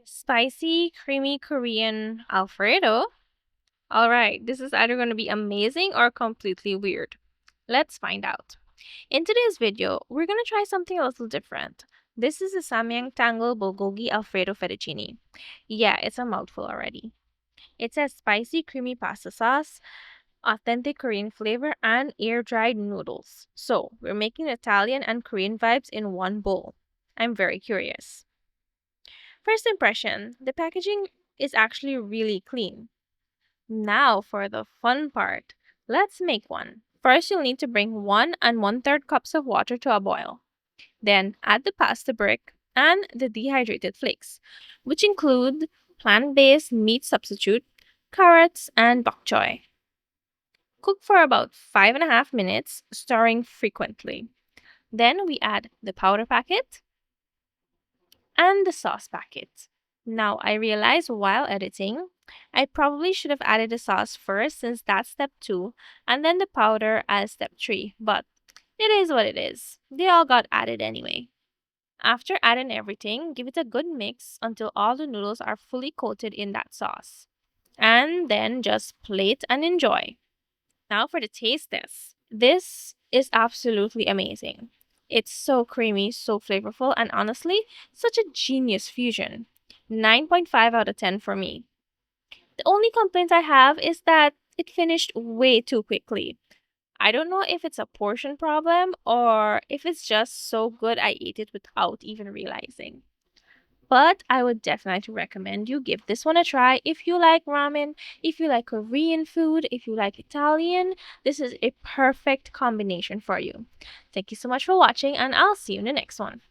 Spicy, creamy Korean Alfredo. Alright, this is either going to be amazing or completely weird. Let's find out. In today's video, we're going to try something a little different. This is the Samyang Tangle Bulgogi Alfredo Fettuccine. Yeah, it's a mouthful already. It says spicy, creamy pasta sauce, authentic Korean flavor, and air dried noodles. So, we're making Italian and Korean vibes in one bowl. I'm very curious. First impression, the packaging is actually really clean. Now for the fun part. Let's make one. First, you'll need to bring 1 and 1/3 cups of water to a boil. Then add the pasta brick and the dehydrated flakes, which include plant-based meat substitute, carrots, and bok choy. Cook for about 5.5 minutes, stirring frequently. Then we add the powder packet and the sauce packet. Now, I realized while editing, I probably should have added the sauce first since that's step 2, and then the powder as step 3, but it is what it is. They all got added anyway. After adding everything, give it a good mix until all the noodles are fully coated in that sauce. And then just plate and enjoy. Now for the taste test. This is absolutely amazing. It's so creamy, so flavorful, and honestly, such a genius fusion. 9.5 out of 10 for me. The only complaint I have is that it finished way too quickly. I don't know if it's a portion problem or if it's just so good I ate it without even realizing. But I would definitely recommend you give this one a try if you like ramen, if you like Korean food, if you like Italian. This is a perfect combination for you. Thank you so much for watching, and I'll see you in the next one.